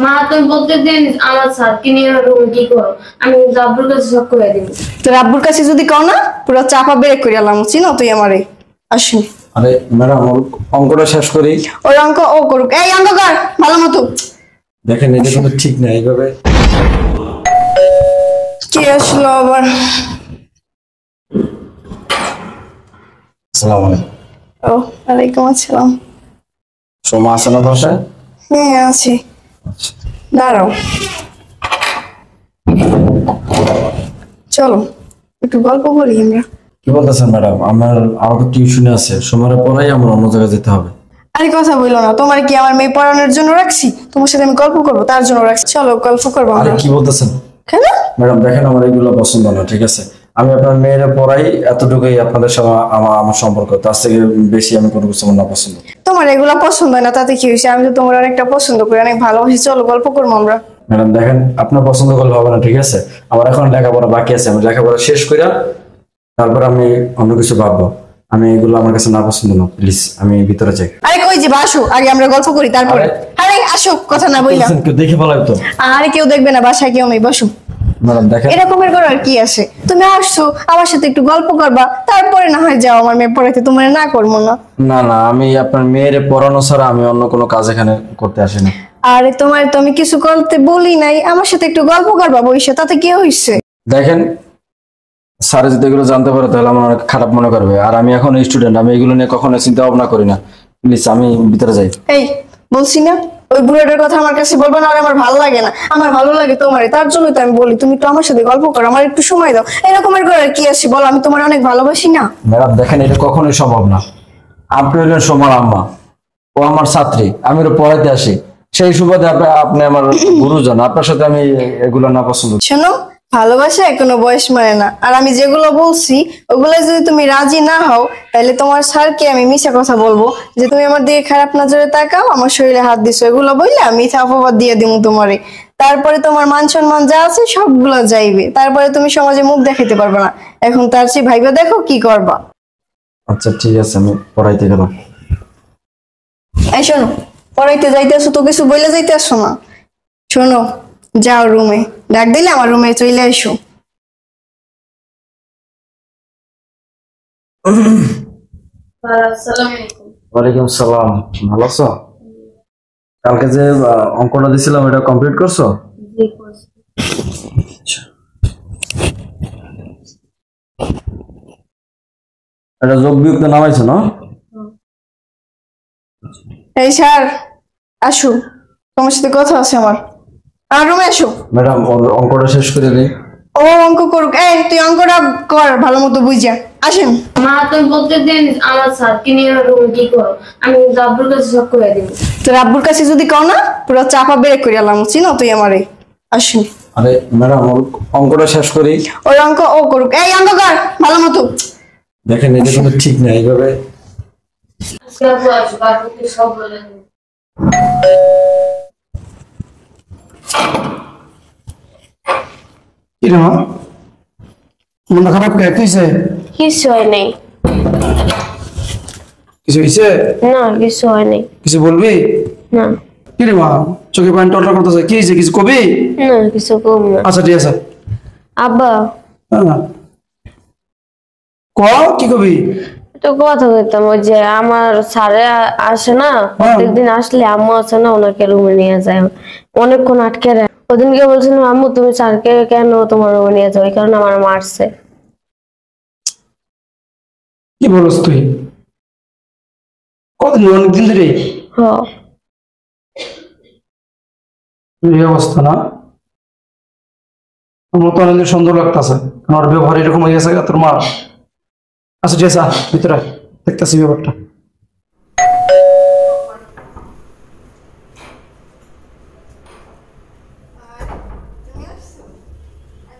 মা তুমি প্রত্যেকদিন আমার স্যারকে নিয়ে রুম কি করো, আমি আব্বুর কাছে সব করে দিই। তোর আব্বুর কাছে যদি কও না পুরো চাপা বের করে আলাম, চিনো তুই আমারে। আসুন। আরে ম্যাডাম অঙ্কটা শেষ করি। ওই অঙ্ক ও করুক। এই অঙ্ক কর ভালো মতো। দেখেন এটা কিন্তু ঠিক না এইভাবে। কি আসলো আবার? আসসালামু আলাইকুম। ও ওয়ালাইকুম আসসালাম। সোমা আছে না বাসায়? হ্যাঁ আছি। দাঁড়াও, চলো একটু গল্প করি আমরা। কি বলতেছেন ম্যাডাম? আমার আরো টিউশনে আছে, সময়ের পরেই আমার অন্য জায়গায় যেতে হবে। আরে কথা বললো না, তোমার কি আমার মেয়ে পড়ানোর জন্য রাখছি? তোমার সাথে আমি গল্প করবো তার জন্য রাখছি। চলো গল্প করবো আরে আমরা। কি বলতেছেন কেন? ম্যাডাম? দেখেন আমার এগুলো পছন্দ না, ঠিক আছে? আমি আপনার মেয়েরা পড়াই, এতটুকুই আপনাদের সাথে আমার সম্পর্ক। তার থেকে বেশি আমি কোনো কিছু আমার না পছন্দ। তোমার এগুলো পছন্দ হয় না তাতে কি হয়েছে? আমি তো তোমার অনেকটা পছন্দ করি, অনেক ভালোবাসি। চলো গল্প করবো আমরা। ম্যাডাম দেখেন, আপনার পছন্দ করলে হবে না, ঠিক আছে? আমার এখন লেখাপড়া বাকি আছে, আমি লেখাপড়া শেষ করে তারপর আমি অন্য কিছু ভাববো। আমি এগুলো আমার কাছে না পছন্দ না, প্লিজ আমি ভিতরে যাই। আরে কই যে আসো, আগে আমরা গল্প করি তারপরে। আরে আসো, কথা না বললাম। কেউ দেখে বলাই তো। আরে কেউ দেখবে না, বাসায় কেউ নেই, বসো। ম্যাডাম দেখেন, এরকমের করার কি আছে? তুমি আসছো আমার সাথে একটু গল্প করবা, তারপরে না হয় যাও আমার মেয়ে পড়াইতে। তোমার না করবো না। না না, আমি আপনার মেয়ের পড়ানো ছাড়া আমি অন্য কোনো কাজ এখানে করতে আসি না। আরে তোমার তো আমি কিছু করতে বলি নাই, আমার সাথে একটু গল্প করবা বইসে, তাতে কি হইছে? দেখেন, স্যার যদি এগুলো জানতে পারে তাহলে আমার অনেক খারাপ মনে করবে। আর আমি এখন স্টুডেন্ট, আমি এগুলো নিয়ে কখনো চিন্তা ভাবনা করি না। প্লিজ আমি ভিতরে যাই। এই বলছি না, ওই বুড়োটার কথা আমার কাছে বলবো না। আর আমার ভালো লাগে না, আমার ভালো লাগে তোমার, তার জন্য তো আমি বলি তুমি তো আমার সাথে গল্প করো, আমার একটু সময় দাও। এরকমের করার কি আছে বলো? আমি তোমার অনেক ভালোবাসি না? ম্যাডাম দেখেন, এটা কখনোই সম্ভব না। আপনি হলেন সোমার আম্মা, ও আমার ছাত্রী, আমি ওর পড়াইতে আসি। সেই সুবাদে আপনি আমার গুরুজন, আপনার সাথে আমি এগুলো না পছন্দ। শোনো, ভালোবাসায় কোনো বয়স মানে না। আর আমি যেগুলো বলছি ওগুলো যদি তুমি রাজি না হও, তাহলে তোমার স্যারকে আমি মিছা কথা বলবো যে তুমি আমার দিকে খারাপ নজরে তাকাও, আমার শরীরে হাত দিছো। এগুলো বললে মিথ্যা অপবাদ দিয়ে দিব তোমারে। তারপরে তোমার মান সম্মান যা আছে সবগুলো যাইবে, তারপরে তুমি সমাজে মুখ দেখাতে পারবে না। এখন তার চেয়ে ভাইবা দেখো কি করবা। আচ্ছা ঠিক আছে, আমি পড়াইতে গেলাম। এই শোনো, পড়াইতে যাইতেছো তো কিছু বলে যাইতেছো না। শোনো, যাও রুমে, ডাক দিলে আমার রুমে চলে এসো। আসসালামু আলাইকুম। ওয়ালাইকুম সালাম। ভালো আছো? কালকে যে অঙ্কটা দিছিলাম এটা কমপ্লিট করছো? জি করছি। এটা যোগ বিয়োগ তো নামাইছো না? এই স্যার আসো, তোমার সাথে কথা আছে আমার। আমার রুমে এসো। ম্যাডাম অঙ্কটা শেষ করে দিই। ও অঙ্ক করুক। এই তুই অঙ্কটা কর ভালো মতো বুঝা। আসেন। মা তুমি প্রত্যেকদিন আমার স্যারকে নিয়ে রুম কি করো, আমি আব্বুর কাছে সব করে দিই। তোর আব্বুর কাছে যদি কও না পুরো চাপা বের করে আলাম, চিনো তুই আমারে। আসুন। আরে ম্যাডাম অঙ্কটা শেষ করি। ওই অঙ্ক ও করুক। এই অঙ্ক কর ভালো মতো। দেখেন এটা কিন্তু ঠিক না এইভাবে। আব্বু আসবে, আব্বুকে সব বলে দিই। কি রে মা, মনটা খারাপ কে? কি হয়েছে? কিছু হয় নাই। কিছু হয়েছে? না কিছু হয় নাই। কিছু বলবি? না কি রে মা, চোখে পানি টলটল করতেছে, কি হয়েছে? কিছু কবি? না কিছু কম না। আচ্ছা ঠিক আছে। আব্বা হ্যাঁ ক, কি কবি? তো কথা বলতাম, ওই যে আমার স্যারে আসে না, প্রত্যেকদিন আসলে আম্মু আছে না, ওনাকে রুমে নিয়ে যায়, অনেকক্ষণ আটকে রাখে। ওদিনকে বলছিলাম আম্মু তুমি স্যারকে কেন তোমার রুমে নিয়ে যাও, এই কারণে আমার মারছে। কি বলস তুই? কতদিন? অনেকদিন ধরে হ এই অবস্থা না? আমার তো অনেক সুন্দর লাগতেছে, আমার ব্যবহার এরকম হয়ে গেছে তোর মা। আচ্ছা ঠিক আছে, ভিতরে দেখতেছি ব্যাপারটা।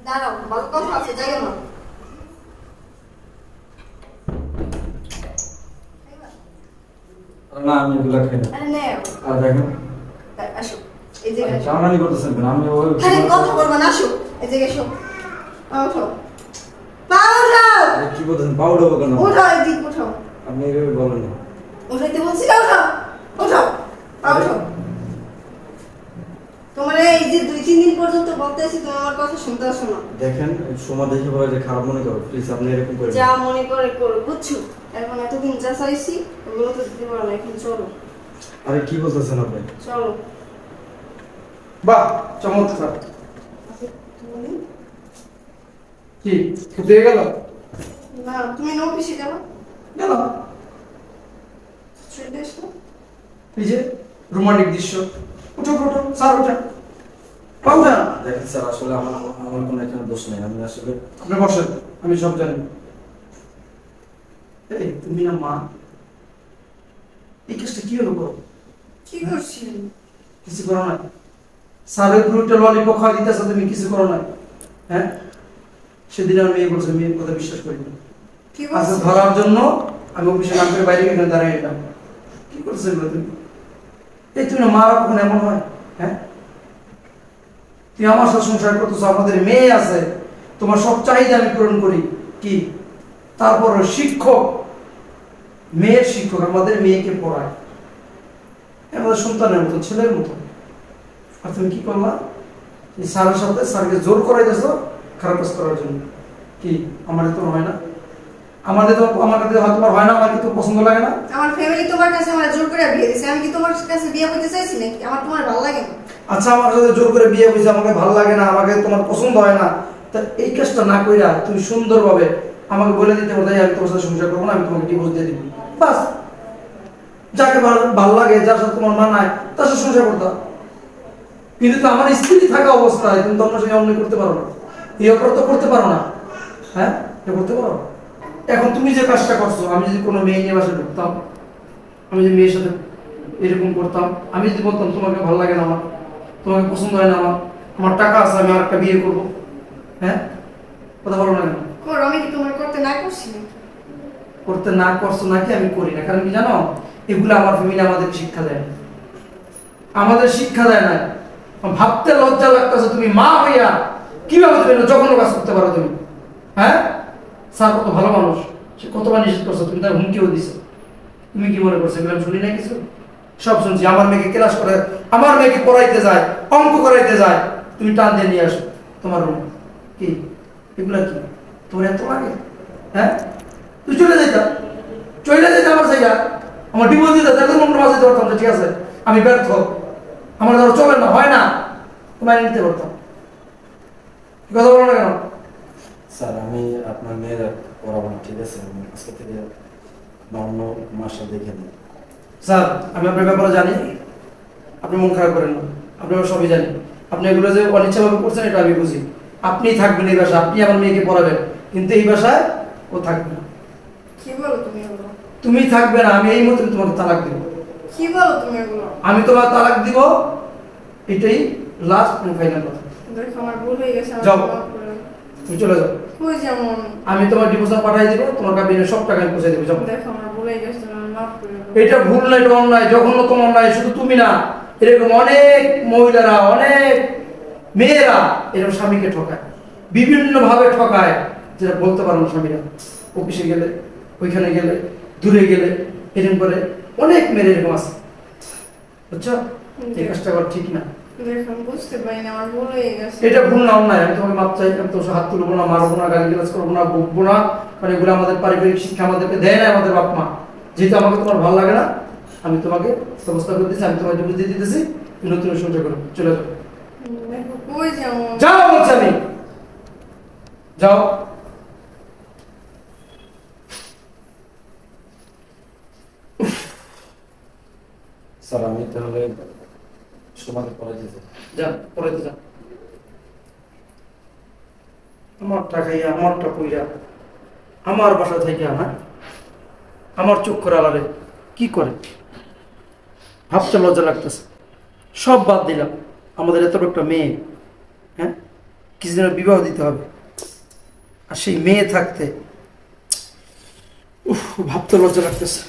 দাঁড়াও, ভালো কথা আছে, যাই না। না আমি এগুলা খাই না। আরে নেও, আর দেখেন আসো এই যে আসো। জানানি করতেছেন কেন? আমি ওই আরে কথা বলবা না, আসো এই যে এসো। ওঠো, পা উঠাও। আরে কি বলতেছেন? পাউডার হবে কেন? উঠাও, এদিক উঠাও। আপনি এইভাবে বলেন না। উঠাইতে বলছি না, উঠাও উঠাও, পা উঠাও। তোমার এই যে 2-3 দিন পর্যন্ত বলতেছি তুমি আমার কথা শুনতে আসো না। দেখেন সময় দেখে বলে যে খারাপ মনে করো, প্লিজ আপনি এরকম করে যা মনে করে করো, বুঝছো? এখন এতদিন যা চাইছি ওগুলো তো দিতে পারো না, এখন চলো। আরে কি বলতেছেন আপনি? চলো। বাহ, চমৎকার। কি ফুটিয়ে গেল? না, তুমি না অফিসে যাবো? গেল। চলে এসো। এই যে রোমান্টিক দৃশ্য। উঠো উঠো, স্যার উঠে পাবো। দেখেন স্যার, আসলে আমার আমার কোনো এখানে দোষ নেই, আমি আসলে আপনি বসেন, আমি সব জানি। এই তুমি না মা, এই কেসটা কি হলো বলো? কি করছি? কিছু করো না। স্যারের দুটো ললিপপ খাওয়া দিতেছে, তুমি কিছু করো না। হ্যাঁ, সেদিন আমি মেয়ে বলছে, মেয়ের কথা বিশ্বাস করি না। কি আচ্ছা, করছি? ধরার জন্য আমি অফিসে নাম করে বাইরে এখানে দাঁড়িয়ে এলাম। কি করছো এগুলো তুমি? এই তুমি না মারা কখন এমন হয়? হ্যাঁ, তুমি আমার সাথে সংসার করতেছো, আমাদের মেয়ে আছে, তোমার সব চাহিদা আমি পূরণ করি। কি তারপর শিক্ষক, মেয়ের শিক্ষক আমাদের মেয়েকে পড়ায় আমাদের সন্তানের মতো, ছেলের মতো। আর তুমি কি করলা? স্যারের সাথে স্যারকে জোর করাইতেছ খারাপ কাজ করার জন্য। কি আমাদের তো হয় না? আমাদের তো আমার কাছে তোমার হয় না? আমার কি তো পছন্দ লাগে না? আমার ফ্যামিলি তোমার কাছে আমার জোর করে বিয়ে দিয়েছে, আমি কি তোমার কাছে বিয়ে করতে চাইছি নাকি? আমার তোমার ভালো লাগে না। আচ্ছা, আমার সাথে জোর করে বিয়ে হয়েছে, আমাকে ভালো লাগে না, আমাকে তোমার পছন্দ হয় না, তা এই কাজটা না কইরা তুমি সুন্দরভাবে আমাকে বলে দিতে পারো, আমি তোমার সাথে সংসার করবো না, আমি তোমাকে ডিভোর্স দিয়ে দিব। বাস, যাকে ভালো লাগে, যার সাথে তোমার মানায় তার সাথে সংসার করতাম। কিন্তু তো আমার স্ত্রী থাকা অবস্থায় তুমি তো আমার সঙ্গে অন্যায় করতে পারো না, এই অপরাধ তো করতে পারো না। হ্যাঁ, এটা করতে পারো। এখন তুমি যে কাজটা করছো, আমি যদি কোনো মেয়ে নিয়ে বাসায় ঢুকতাম, আমি যে মেয়ের সাথে এরকম করতাম, আমি যদি বলতাম তোমাকে ভালো লাগে না, আমার তোমাকে পছন্দ হয় না, আমার টাকা আছে, আমি আর একটা বিয়ে করবো, হ্যাঁ, কথা বলো না কেন? করো, আমি কি তোমার করতে না করছি নাকি? করতে না করছো নাকি? আমি করি না, কারণ কি জানো, এগুলো আমার ফ্যামিলি আমাদের শিক্ষা দেয় না, আমাদের শিক্ষা দেয় না। ভাবতে লজ্জা লাগতেছে, তুমি মা হইয়া কিভাবে তুমি জঘন্য কাজ করতে পারো তুমি? হ্যাঁ, স্যার কত ভালো মানুষ, সে কতবার নিষেধ করছো, তুমি তার হুমকিও দিছো। তুমি কি মনে করছো এগুলো আমি শুনি না? কিছু সব শুনছি। আমার মেয়েকে ক্লাস করে, আমার মেয়েকে পড়াইতে যায়, অঙ্ক করাইতে যায়, তুমি টান দিয়ে নিয়ে আসো তোমার রুমে। কি এগুলা কি তোর এত লাগে? হ্যাঁ, তুই চলে যেতা, আমার জায়গা, আমার ডিভোর্স দিতে, তাহলে মনে মাঝে দিতে পারতাম, ঠিক আছে আমি ব্যর্থ, আমার ধরো চলে না, হয় না, তোমায় নিতে পারতাম। কথা বলো না কেন? স্যার, আমি আপনার মেয়ের পড়াবো না, ঠিক আছে? আমি আজকে থেকে অন্য মাসে দেখে নিই। স্যার, আমি আপনার ব্যাপারে জানি, আপনি মন খারাপ করেন না, আপনি আমার সবই জানি। আপনি এগুলো যে অনিচ্ছাভাবে করছেন এটা আমি বুঝি। আপনি থাকবেন এই বাসায়, আপনি আমার মেয়েকে পড়াবেন, কিন্তু এই বাসায় ও থাকবে না। কি বলো তুমি এগুলো? তুমি থাকবে না, আমি এই মুহূর্তে তোমাকে তালাক দিব। কি বলো তুমি এগুলো? আমি তোমার তালাক দিব, এটাই লাস্ট এবং ফাইনাল কথা। দেখো, আমার ভুল হয়ে গেছে, আমার যাও। মাফ করে দাও। তুমি চলে যাও। কই যেমন আমি তোমার ডিভোর্স পাঠাই দিব, তোমার কাবিনের সব টাকা আমি পৌঁছে দেবো। যাও। দেখো, আমার ভুল হয়ে গেছে, আমার মাফ করে দাও। এটা ভুল না, এটা অন্যায়, জঘন্যতম অন্যায়। শুধু তুমি না, এরকম অনেক মহিলারা, অনেক মেয়েরা এরকম স্বামীকে ঠকায়, বিভিন্ন ভাবে ঠকায়, যেটা বলতে পারো না স্বামীরা। অফিসে গেলে, ওইখানে গেলে, দূরে গেলে এরকম করে অনেক মেয়ের এরকম আছে, বুঝছো? এই কাজটা করা ঠিক না। দেখো, আমি বুঝতে পারি না, আমার ভুল হয়ে গেছে। এটা ভুল না, অন্যায়। আমি তোমাকে মাপ চাই, আমি তোর হাত তুলবো না, মারবো না, গালি গালাজ করবো না, বকবো না, কারণ এগুলো আমাদের পারিবারিক শিক্ষা আমাদেরকে দেয় না আমাদের বাপ মা। যেহেতু আমাকে তোমার ভালো লাগে না, আমি তোমাকে ব্যবস্থা করে দিচ্ছি, আমি তোমাকে বুঝিয়ে দিয়ে দিতেছি, তুমি নতুন সংসার করো, চলে যাও। দেখো, কই যেমন যাও বলছি আমি, যাও। স্যার, আমি তাহলে সমাজে পড়াই দিতে। যা, পড়াইতে যা। আমারটা খাইয়া, আমারটা কইরা, আমার বাসা থেকে, হ্যাঁ, আমার চোখ করে আলারে কি করে ভাবতে লজ্জা লাগতেছে। সব বাদ দিলাম, আমাদের এত একটা মেয়ে, হ্যাঁ, কিছুদিনের বিবাহ দিতে হবে, আর সেই মেয়ে থাকতে ভাবতে লজ্জা লাগতেছে।